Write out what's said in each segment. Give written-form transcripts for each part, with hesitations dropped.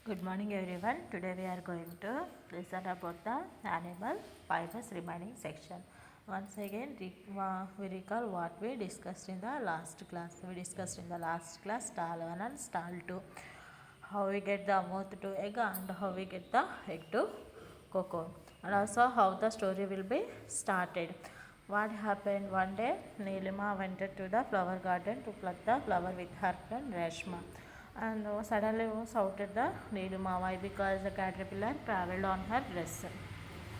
Good morning everyone. Today we are going to listen about the animal fibers remaining section. Once again we recall what we discussed in the last class. We discussed in the last class stall 1 and stall 2. How we get the moth to egg and how we get the egg to cocoon. And also how the story will be started. What happened one day, Nilima went to the flower garden to pluck the flower with her friend Reshma. And suddenly shouted the Nilima. Why? Because the caterpillar travelled on her dress.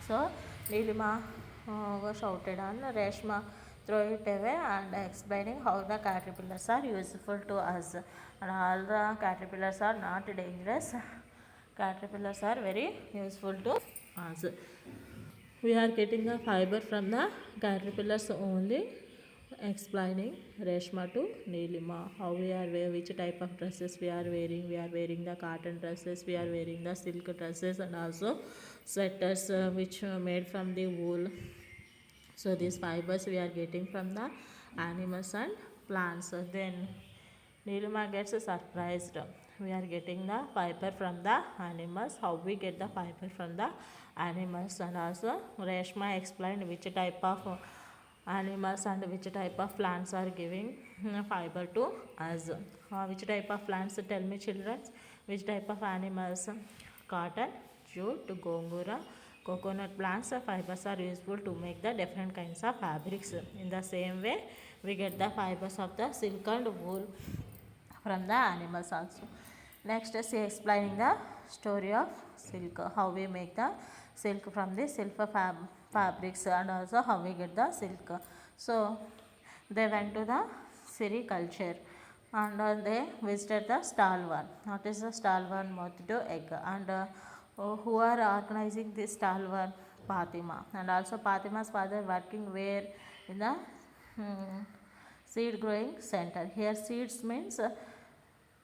So Nilima was shouted and Reshma threw it away and explaining how the caterpillars are useful to us. And all the caterpillars are not dangerous. Caterpillars are very useful to us. We are getting the fiber from the caterpillars only, explaining Reshma to Nilima how we are wearing, which type of dresses we are wearing. We are wearing the cotton dresses, we are wearing the silk dresses, and also sweaters which are made from the wool. So these fibers we are getting from the animals and plants. So then Nilima gets surprised. We are getting the fiber from the animals. How we get the fiber from the animals, and also Reshma explained which type of animals and which type of plants are giving fiber to us. Which type of plants? Tell me, children. Which type of animals? Cotton, jute, gongura, coconut plants fibers are useful to make the different kinds of fabrics. In the same way, we get the fibers of the silk and wool from the animals also. Next is explaining the story of silk, how we make the silk from the silk fabrics, and also how we get the silk. So they went to the sericulture and they visited the stall one. What is the stall one? Moth to egg. And who are organizing this stall one? Fatima. And also Fatima's father working where? In the seed growing center. Here seeds means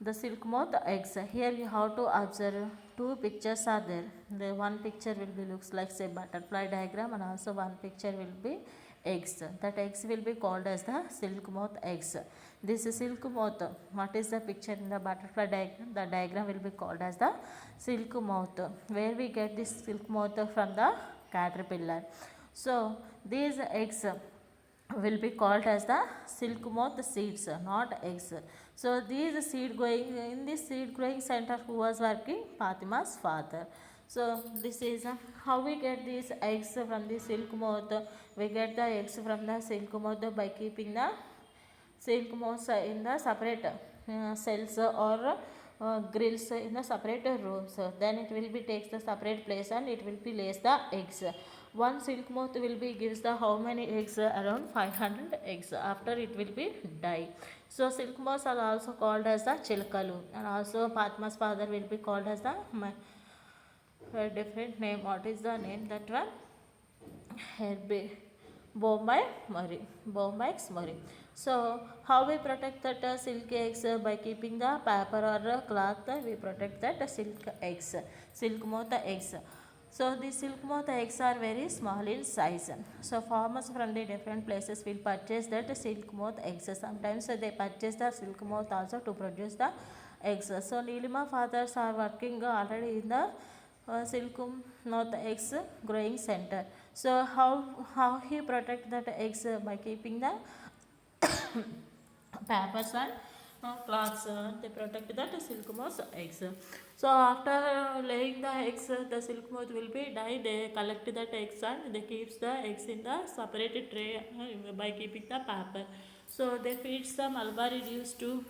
the silk moth eggs. Here you have to observe two pictures are there. The one picture will be looks like say butterfly diagram, and also one picture will be eggs. That eggs will be called as the silk moth eggs. This is silk moth. What is the picture in the butterfly diagram? The diagram will be called as the silk moth. Where we get this silk moth from the caterpillar. So these eggs will be called as the silk moth seeds, not eggs. So these seed growing in this seed growing center, who was working? Fatima's father. So this is how we get these eggs from the silk moth. We get the eggs from the silk moth by keeping the silk moths in the separate cells or grills in the separate rooms. Then it will be takes the separate place and it will be lays the eggs. One silk moth will be gives the how many eggs? Around 500 eggs. After it will be die. So silk moths are also called as the chilkalu, and also Padma's father will be called as the different name. What is the name? That one? Herbe. Bombay Murray. Bombay's Murray. So how we protect that silk eggs? By keeping the paper or cloth, we protect that silk eggs, silk moth eggs. So the silk moth eggs are very small in size. So farmers from the different places will purchase that silk moth eggs. Sometimes they purchase the silk moth also to produce the eggs. So Nilima fathers are working already in the silk moth eggs growing center. So how he protect that eggs? By keeping the papers and cloths. They protect that silk moth eggs. So after laying the eggs, the silk moth will be die. They collect that eggs and they keeps the eggs in the separated tray by keeping the paper. So they feeds the mulberry leaves to.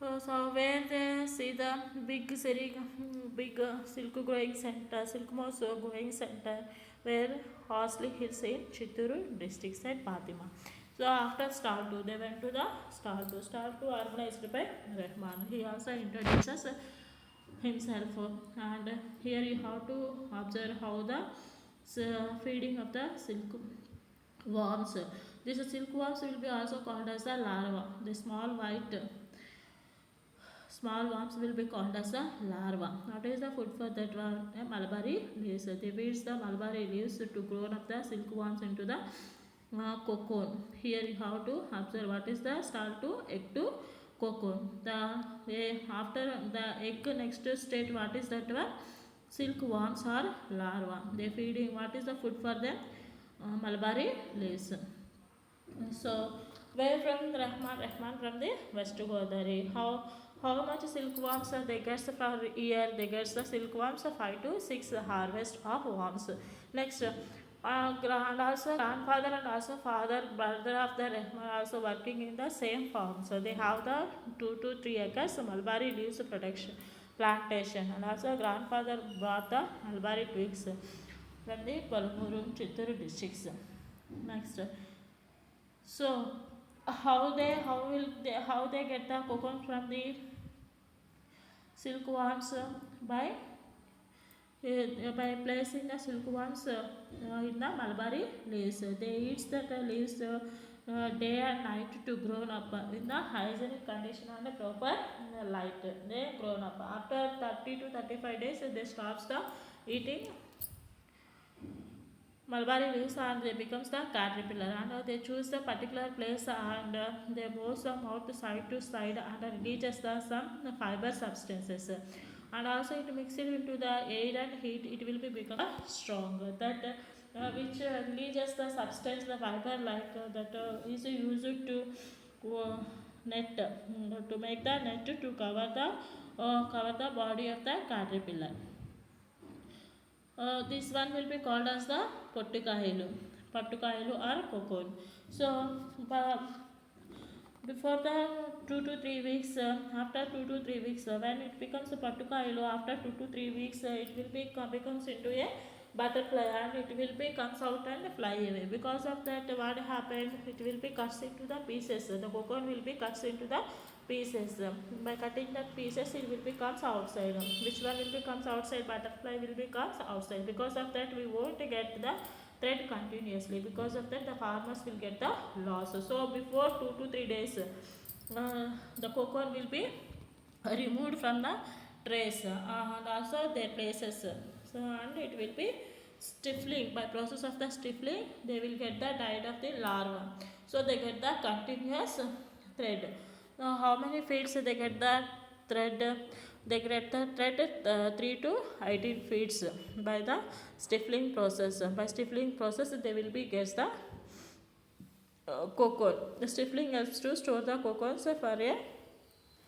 So where they see the big silk growing center, silk moss growing center, where Horsley Hills in Chitturu district, said Fatima. So after stall 2, they went to the stall 2. Stall 2 organized by Rahman. He also introduces himself, and here you have to observe how the feeding of the silk worms. These silk worms will be also called as the larva. The small worms will be called as a larva. What is the food for that one? Mulberry leaves. They feeds the mulberry leaves to grow up the silkworms into the cocoon. Here you have to observe what is the start to egg to cocoon. After the egg, next state, what is that one? Silkworms or larva. They feeding. What is the food for them? Mulberry leaves. So where from Rahman? Rahman from the West Godavari. How much silkworms they get per year? They get the silkworms 5 to 6 harvest of worms. Next, and also grandfather and also father, brother of the Rahman also working in the same farm. So they have the 2 to 3 acres mulberry leaves production plantation, and also grandfather brought the mulberry twigs from the Palamuru, Chittoor districts. Next, so how they get the cocoon from the silkworms? By placing the silkworms in the mulberry leaves. They eat the leaves day and night to grow up in the hygienic condition and proper light. They grown up. After 30 to 35 days, they stops the eating mulberry leaves and they becomes the caterpillar, and they choose the particular place and they move the mouth side to side and releases the some fiber substances, and also it mixed into the air and heat, it will be become strong, that which releases the substance, the fiber like that is used to net to make the net to cover the body of the caterpillar. This one will be called as the Pattukailu or cocoon. So before the 2 to 3 weeks, after 2 to 3 weeks, when it becomes a Pattukailu, after 2 to 3 weeks, it will be becomes into a butterfly and it will be comes out and fly away. Because of that, what happened? It will be cut into the pieces. The cocoon will be cut into the pieces. By cutting the pieces, it will be comes outside. Which one will be comes outside? Butterfly will be comes outside. Because of that, we won't get the thread continuously. Because of that, the farmers will get the loss. So before 2 to 3 days, the cocoon will be removed from the trays and also their places. So and it will be stiffling. By process of the stiffling, they will get the diet of the larva. So they get the continuous thread. Now how many feeds they get the thread? They get the thread 3 to 18 feeds by the stiffling process. By stiffling process, they will be gets the cocoon. The stiffling helps to store the cocoons for a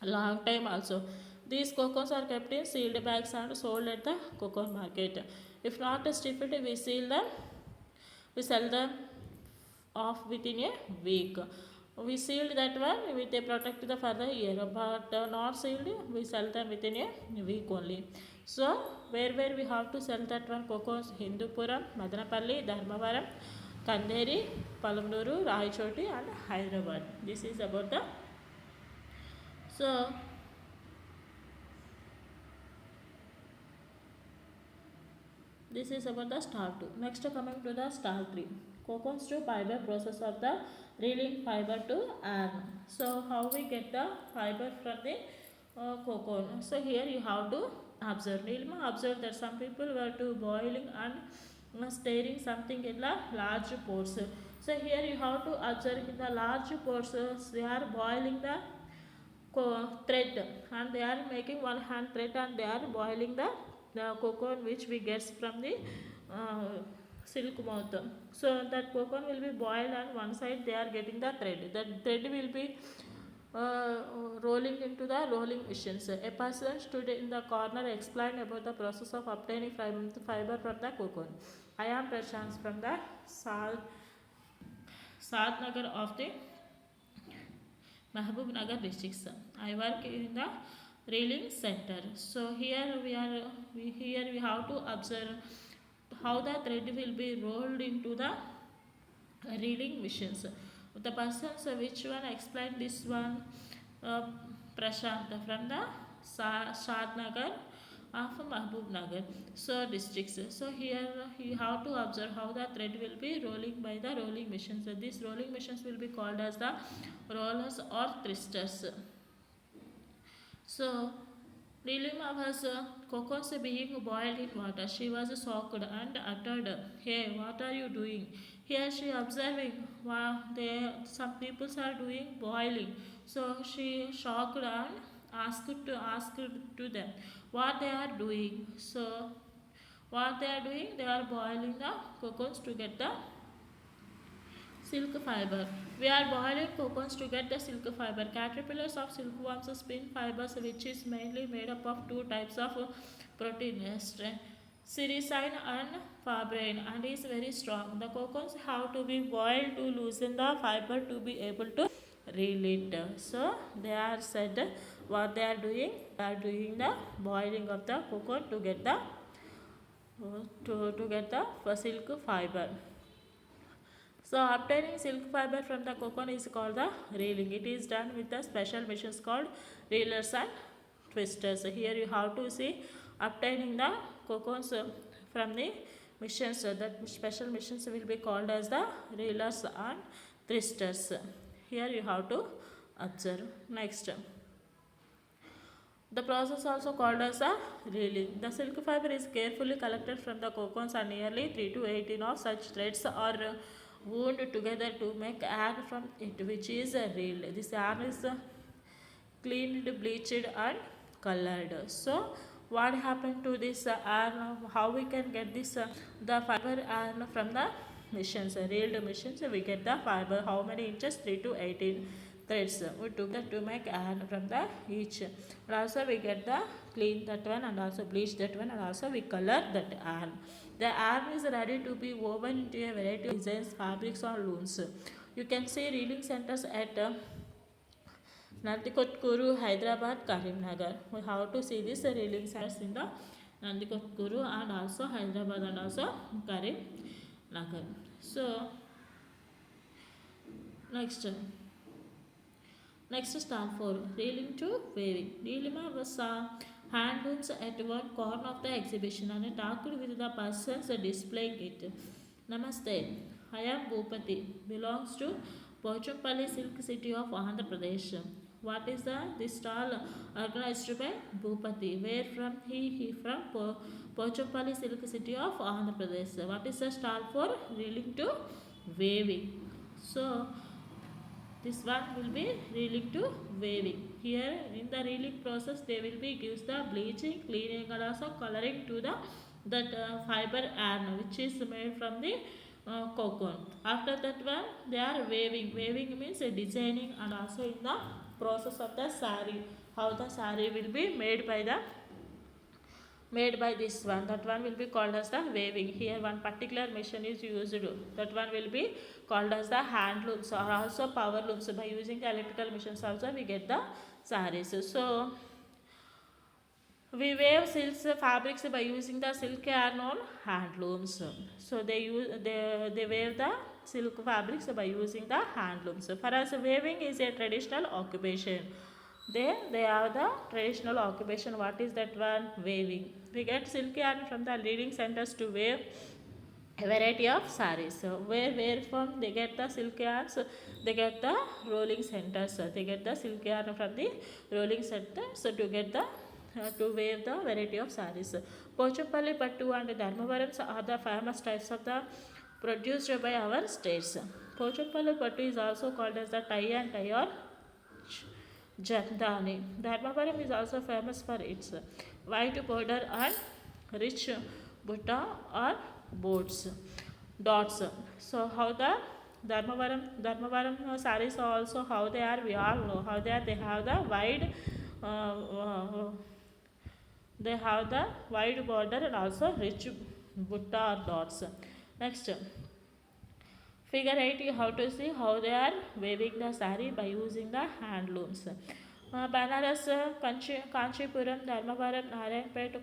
long time also. These cocoons are kept in sealed bags and sold at the cocoon market. If not stiffed, we sell them off within a week. We sealed that one with a protect the for the year, but not sealed, we sell them within a week only. So where we have to sell that one cocoons? Hindupuram, Madanapalli, Dharmavaram, Kanderi, Palamnuru, Raichoti and Hyderabad. This is about the this is about the star 2. Next coming to the star 3. Cocoons to fiber process of the reeling fiber to iron. So how we get the fiber from the cocoon? So here you have to observe. Nilma observed that some people were to boiling and stirring something in the large pots. So here you have to observe in the large pots they are boiling the thread and they are making one hand thread and they are boiling the cocoon which we get from the silk moth. So that cocoon will be boiled and one side they are getting the thread. That thread will be rolling into the rolling machines. A person stood in the corner explained about the process of obtaining fiber from the cocoon. I am Prashant from the Sadnagar of the Mahbub Nagar districts. I work in the reeling center. So here we have to observe how the thread will be rolled into the reeling machines. The persons which one explained this one, Prashant from the Sadnagar of Mahbub Nagar. So districts. So here you have to observe how the thread will be rolling by the rolling machines. So these rolling machines will be called as the rollers or twisters. So Nilima was cocoons being boiled in water. She was shocked and uttered, "Hey, what are you doing?" Here she observing wow, some people are doing boiling. So she shocked and asked to them what they are doing. So what they are doing, they are boiling the cocoons to get the silk fiber. We are boiling cocoons to get the silk fiber. Caterpillars of silkworms spin fibers, which is mainly made up of two types of protein, sericin and fibrine, and is very strong. The cocoons have to be boiled to loosen the fiber to be able to reel it. So they are said what they are doing. They are doing the boiling of the cocoon to get the silk fiber. So obtaining silk fiber from the cocoon is called the reeling. It is done with the special machines called reelers and twisters. Here you have to see obtaining the cocoons from the machines. That special machines will be called as the reelers and twisters. Here you have to observe. Next. The process also called as a reeling. The silk fiber is carefully collected from the cocoons and nearly 3 to 18 of such threads are wound together to make yarn from it, which is reeled. This yarn is cleaned, bleached and colored. So what happened to this yarn? How we can get this the fiber yarn from the machines, reeled machines? We get the fiber. How many inches? 3 to 18 threads. We took that to make yarn from the each. And also we get the clean that one and also bleach that one and also we color that yarn. The yarn is ready to be woven into a variety of designs, fabrics or looms. You can see reeling centers at Nandikotkuru, Hyderabad, Karimnagar. We have to see this reeling centers in the Nandikotkuru and also Hyderabad and also Karimnagar. So next. Next stand for reeling to weaving. Nilima was handlooms at one corner of the exhibition and talked with the persons displaying it. Namaste, I am Bhupati, belongs to Pochampalli Silk City of Andhra Pradesh. What is this stall organized by Bhupati? Where from he from Pochampalli Silk City of Andhra Pradesh. What is the stall for reeling to weaving? So this one will be reeling to weaving. Here in the reeling process they will be gives the bleaching, cleaning and also coloring to the fiber yarn which is made from the cocoon. After that one they are weaving. Weaving means designing and also in the process of the sari. How the sari will be made by this one, that one will be called as the weaving. Here one particular machine is used, that one will be called as the hand looms or also power looms. By using the electrical machines also we get the saris. So we weave silks fabrics by using the silk yarn on hand looms. So they weave the silk fabrics by using the hand looms. For us weaving is a traditional occupation. They have the traditional occupation. What is that one? Weaving. We get silk yarn from the leading centers to weave a variety of saris. So where from they get the silk yarns? They get the rolling centers. They get the silk yarn from the rolling centers to get the to weave the variety of saris. Pochampalli Pattu and Dharmavaram are the famous types of the produced by our states. Pochampalli Pattu is also called as the tie and tie or Jamdani. Dharmavaram is also famous for its white border and rich butta or boats, dots. So how the Dharmavaram sarees also how they are, we all know how they are. They have the wide border and also rich butta or dots. Next. Figure 8, you have to see how they are weaving the sari by using the hand looms. Banaras, Kanchipuram, Dharmavaram, Narayanpet,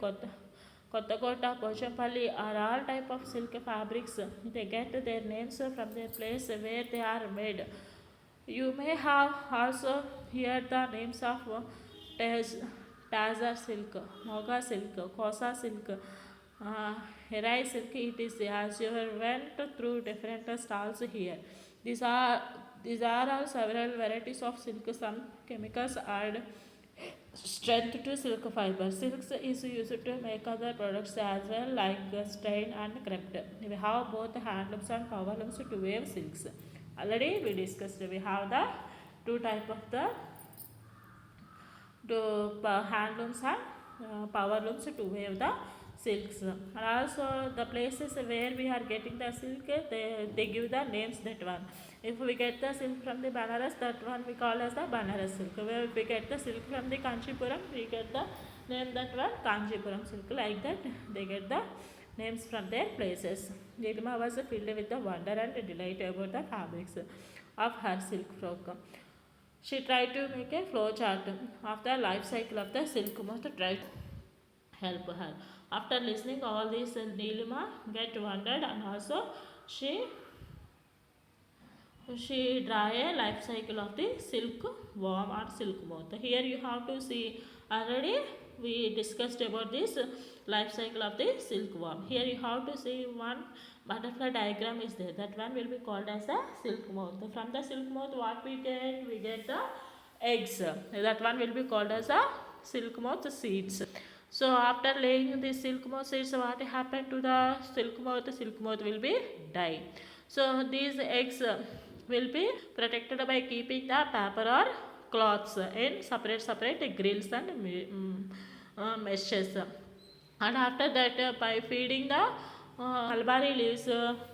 Kottagota, Pochampalli are all type of silk fabrics. They get their names from the place where they are made. You may have also heard the names of Tazar silk, Moga silk, Kosa silk, Herai silk. It is as you went through different stalls here. These are all several varieties of silk. Some chemicals add strength to silk fiber. Silks is used to make other products as well, like strain and crepe. We have both handlooms and powerlooms to weave silks. Already we discussed, we have the two type of the handlooms and powerlooms to weave the silks. And also the places where we are getting the silk, they give the names that one. If we get the silk from the Banaras, that one we call as the Banaras silk. Where we get the silk from the Kanchipuram, we get the name that one Kanchipuram silk. Like that, they get the names from their places. Nilima was filled with the wonder and delight about the fabrics of her silk frock. She tried to make a flow chart of the life cycle of the silk moth to try to help her. After listening all this, Nilima get wondered, and also she draw a life cycle of the silk worm or silk moth. Here you have to see, already we discussed about this life cycle of the silkworm. Here you have to see one butterfly diagram is there. That one will be called as a silk moth. From the silk moth, what we get? We get the eggs. That one will be called as a silk moth seeds. So after laying the silk moth seeds, what happened to the silk moth? The silk moth will be die. So these eggs will be protected by keeping the paper or cloths in separate grills and meshes. And after that, by feeding the mulberry leaves,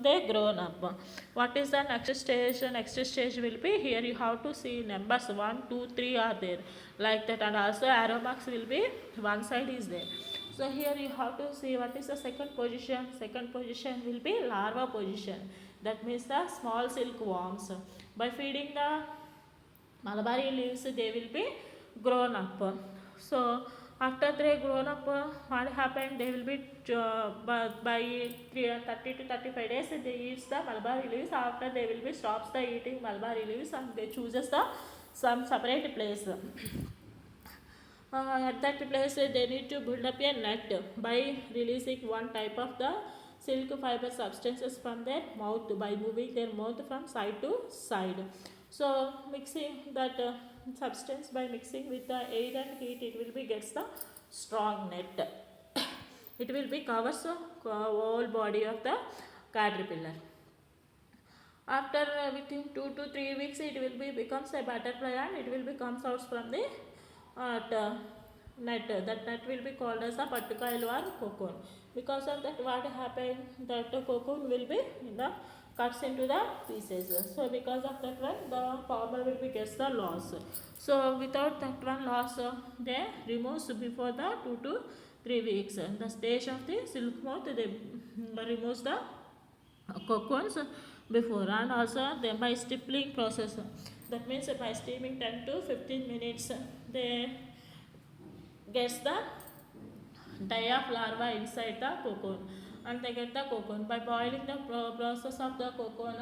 they grown up. What is the next stage? Next stage will be, here you have to see numbers 1, 2, 3 are there, like that, and also arrow marks will be one side is there. So here you have to see what is the second position. Second position will be larva position. That means the small silkworms. By feeding the mulberry leaves, they will be grown up. So after they grown up, what happened? They will be by 30 to 35 days they eat the mulberry leaves. After they will be stops the eating mulberry leaves and they chooses the some separate place. At that place they need to build up a net by releasing one type of the silk fiber substances from their mouth by moving their mouth from side to side. So mixing that substance, by mixing with the air and heat, it will be gets the strong net. It will be covers the whole body of the caterpillar. After within 2 to 3 weeks, it will be becomes a butterfly and it will be comes out from the net. That net will be called as a pattukail or cocoon. Because of that, what happened? That cocoon will be in the cuts into the pieces. So because of that one, the farmer will be gets the loss. So without that one loss, they removes before the 2 to 3 weeks. The stage of the silk moth, they removes the cocoons before, and also they by stippling process. That means by steaming 10 to 15 minutes, they gets the dye of larva inside the cocoon, and they get the cocoon. By boiling the process of the cocoon,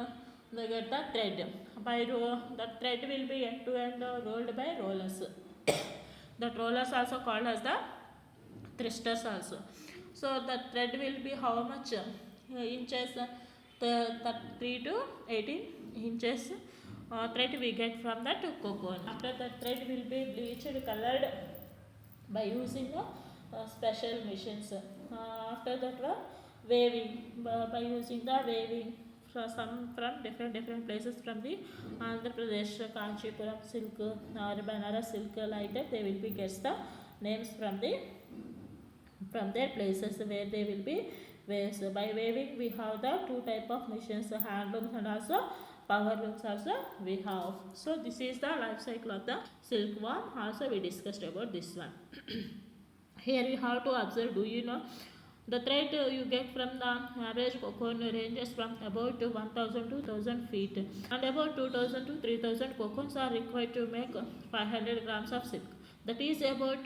they get the thread. By the thread will be end to end rolled by rollers. That rollers also called as the thrusters also. So the thread will be how much inches? The 3 to 18 inches thread we get from that cocoon. After that thread will be bleached, colored by using special machines. After that waving, by using the waving from different places from the Andhra Pradesh, Kanchipuram silk or Banaras silk, like that they will be gets the names from their places where they will be waves. By waving we have the two type of machines, handlooms and also power looms also we have. So this is the life cycle of the silkworm. Also we discussed about this one. Here you have to observe, do you know, the thread you get from the average cocoon ranges from about 1000 to 2000 feet, and about 2000 to 3000 cocoons are required to make 500 grams of silk. That is about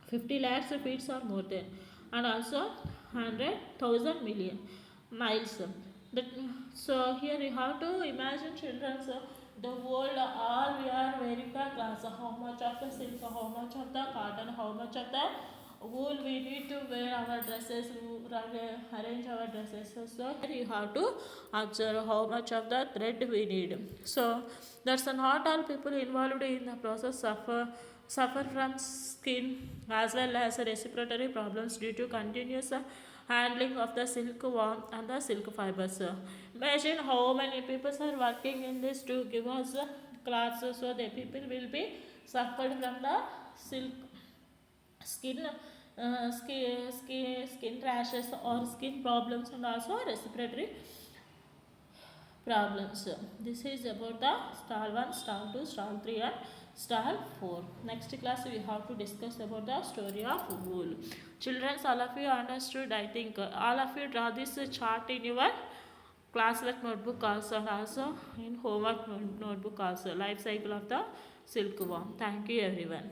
50 lakhs feet or more than, and also 100,000 million miles. That, so here you have to imagine children, so the world all we are wearing the clothes, how much of the silk, how much of the cotton, how much of the wool we need to wear our dresses, arrange our dresses. So here you have to observe how much of the thread we need. So that's not all people involved in the process of suffer from skin as well as respiratory problems due to continuous handling of the silkworm and the silk fibers. Imagine how many people are working in this to give us cloths, so the people will be suffered from the silk skin skin rashes or skin problems and also respiratory problems. This is about the stall 1, stall 2, stall 3 and stall 4. Next class we have to discuss about the story of wool. Children, all of you understood, I think. All of you draw this chart in your classwork notebook also and also in homework notebook also. Life cycle of the silkworm. Thank you everyone.